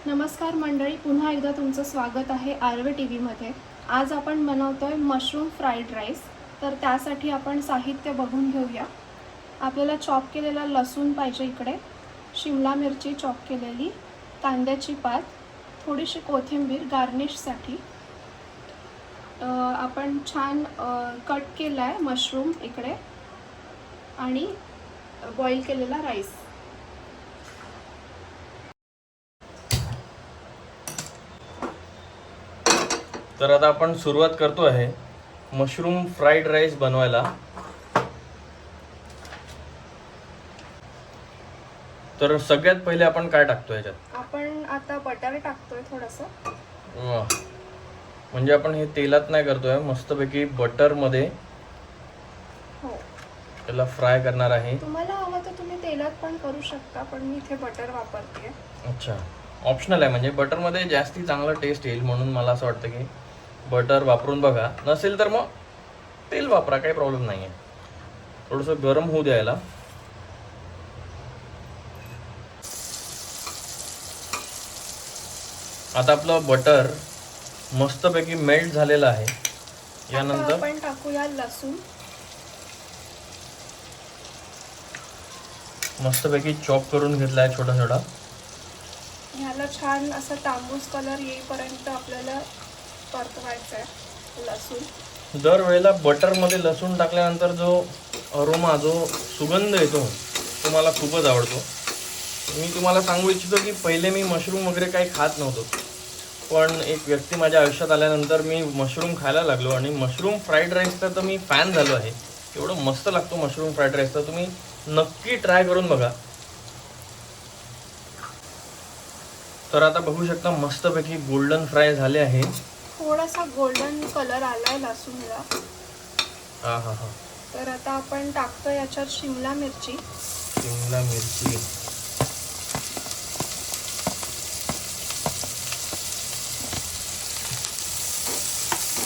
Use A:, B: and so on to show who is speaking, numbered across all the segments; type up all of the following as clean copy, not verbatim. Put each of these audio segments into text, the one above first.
A: नमस्कार मंडळी, पुन्हा एकदा तुमचं स्वागत आहे आर्वे टी व्हीमध्ये. आज आपण बनवतोय मशरूम फ्राईड राईस. तर त्यासाठी आपण साहित्य बघून घेऊया. आपल्याला चॉप केलेला लसूण पाहिजे इकडे, शिमला मिरची चॉप केलेली, कांद्याची पात, थोडीशी कोथिंबीर गार्निशसाठी. आपण छान कट केला आहे मशरूम इकडे आणि बॉईल केलेला राईस.
B: तर आता आपण सुरुवात करतो आहे मशरूम फ्राईड राईस बनवायला. तर सगळ्यात पहिले आपण काय टाकतो याच्यात?
A: आपण आता बटर टाकतोय थोडंसं.
B: म्हणजे आपण हे तेलात नाही करतोय, मस्तपैकी बटर मध्ये
A: हो,
B: त्याला फ्राय करणार आहे.
A: तुम्हाला हवं तर तुम्ही तेलात पण करू शकता, पण मी इथे बटर वापरते.
B: अच्छा, ऑप्शनल आहे. म्हणजे बटर मध्ये जास्ती चांगला टेस्ट येईल म्हणून मला असं वाटतं की बटर वापरून बघा. नसेल तर मग तेल वापरा, काही प्रॉब्लेम नाही आहे. थोडंसं गरम होऊ द्यायला. आता आपलं बटर मस्तपैकी मेल्ट झालेलं आहे. यानंतर
A: आपण टाकूया लसूण.
B: मस्तपैकी चॉप करून घेतला आहे छोटा छोटा.
A: ह्याला छान असं तांबूस कलर येईपर्यंत आपल्याला परतवायचं आहे लसूण.
B: दरवेळेला बटरमध्ये लसूण टाकल्यानंतर जो अरोमा, जो सुगंध येतो, तो मला खूपच आवडतो. मी तुम्हाला सांगू इच्छितो की पहिले मी मशरूम वगैरे काही खात नव्हतो, पण एक व्यक्ती माझ्या आयुष्यात आल्यानंतर मी मशरूम खायला लागलो आणि मशरूम फ्राईड राईसचा तर मी फॅन झालो आहे. एवढं मस्त लागतो मशरूम फ्राईड राईस, तर तुम्ही नक्की ट्राय करून बघा. तर आता बघू शकता मस्तपैकी गोल्डन फ्राय झाले आहे.
A: थोडासा गोल्डन कलर आलाय लसूणला.
B: हा हा हा.
A: तर आता आपण टाकतो याच्यात शिमला मिरची.
B: शिमला मिरची,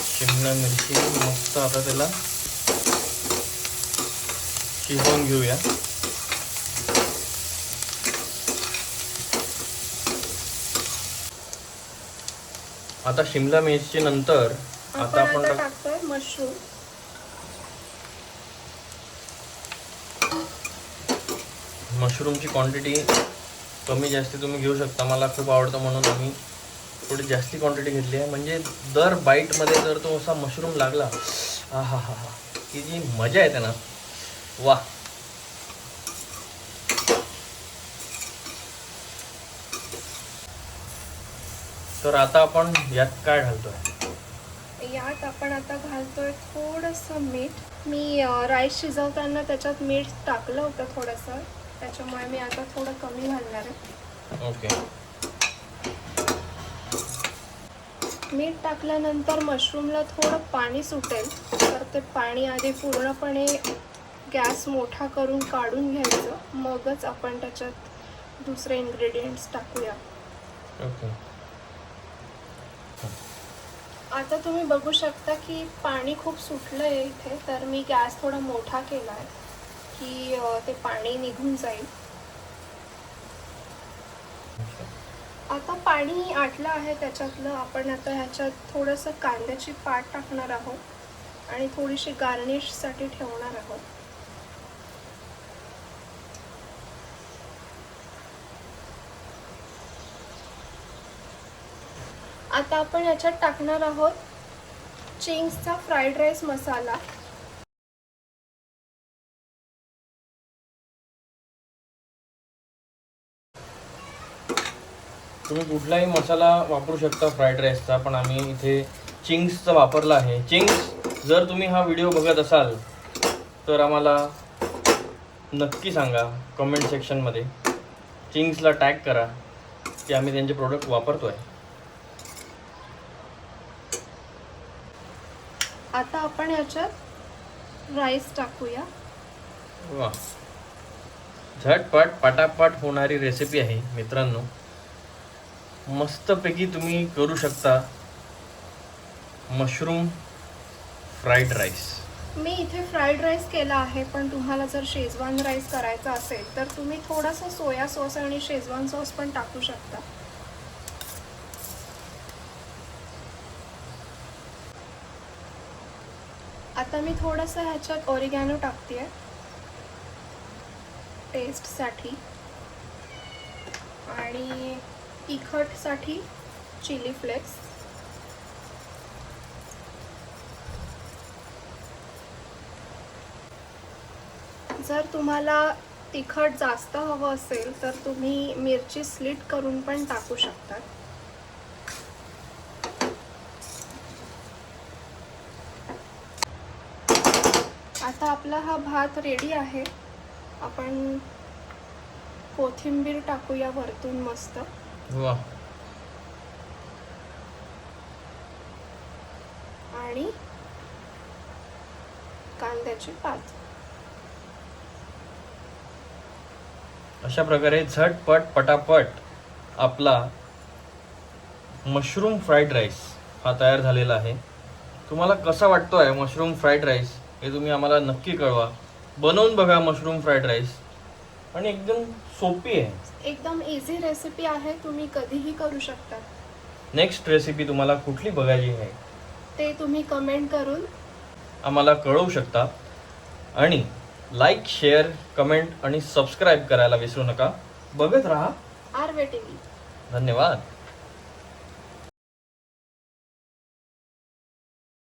B: शिमला मिरची मस्त आता त्याला शिजवून घेऊया. आता शिमला मिरची नंतर आता आपण
A: टाकतोय मशरूम.
B: मशरूमची क्वांटिटी कमी जास्ती तुम्ही घेऊ शकता. मला खूप आवडतं म्हणून आम्ही थोडी जास्ती क्वांटिटी घेतली आहे. म्हणजे दर बाईटमध्ये जर तो असा मशरूम लागला, हा हा हा हा, ही जी मजा येते ना, वा. तर आता आपण यात काय घालतोय?
A: यात आपण आता घालतोय थोडंसं मीठ. मी राईस शिजवताना त्याच्यात मीठ टाकलं होतं थोडंसं, त्याच्यामुळे मी आता थोडं कमी घालणार आहे.
B: ओके.
A: मीठ टाकल्यानंतर मशरूमला थोडं पाणी सुटेल, तर ते पाणी आधी पूर्णपणे गॅस मोठा करून काढून घ्यायचं. मगच आपण त्याच्यात दुसरे इन्ग्रेडियंट्स टाकूया.
B: ओके.
A: आता तुम्ही बघू शकता की पाणी खूप सुटलं आहे इथे, तर मी गॅस थोडा मोठा केला आहे की ते पाणी निघून जाईल. आता पाणी आटलं आहे त्याच्यातलं. आपण आता ह्याच्यात थोडंसं कांद्याची पात टाकणार आहोत आणि थोडीशी गार्निशसाठी ठेवणार आहोत. आता आपण याच्यात टाकणार आहोत चिंग्सचा फ्राईड राईस मसाला.
B: तुम्ही कुठलाही मसाला वापरू शकता फ्राईड राईसचा, पण आम्ही इथे चिंग्सचा वापरला आहे. चिंग्स, जर तुम्ही हा व्हिडिओ बघत असाल तर आम्हाला नक्की सांगा कमेंट सेक्शनमध्ये. चिंग्सला टॅग करा की आम्ही त्यांचे प्रोडक्ट वापरतो आहे.
A: आता आपण याच्यात राईस टाकूया.
B: वा, झटपट पटापट होणारी रेसिपी आहे मित्रांनो. मस्तपैकी तुम्ही करू शकता मशरूम फ्राईड राईस.
A: मी इथे फ्राईड राईस केला आहे, पण तुम्हाला जर शेजवान राईस करायचा असेल तर तुम्ही थोडासा सोया सॉस आणि शेजवान सॉस पण टाकू शकता. आता मी थोडंसं ह्याच्यात ऑरिगॅनो टाकते टेस्टसाठी आणि तिखटसाठी चिली फ्लेक्स. जर तुम्हाला तिखट जास्त हवं असेल तर तुम्ही मिरची स्लिट करून पण टाकू शकता. आता आपला हा भात रेडी आहे. आपण कोथिंबीर टाकूया वरतून मस्त.
B: वा.
A: आणि कांद्याची पात.
B: अशा प्रकारे झटपट पटापट आपला मशरूम फ्राईड राईस हा तयार झालेला आहे. तुम्हाला कसा वाटतोय मशरूम फ्राईड राईस हे तुम्ही आम्हाला नक्की कळवा. बनवून बघा मशरूम फ्राईड राईस आणि एकदम सोपी आहे.
A: एकदम इझी रेसिपी आहे, तुम्ही कधीही करू शकता.
B: नेक्स्ट रेसिपी तुम्हाला कुठली बघायची आहे
A: ते तुम्ही कमेंट करून
B: आम्हाला कळवू शकता. आणि लाईक, शेअर, कमेंट आणि सबस्क्राईब करायला विसरू नका. बघत राहा
A: आर्वे टीव्ही.
B: धन्यवाद.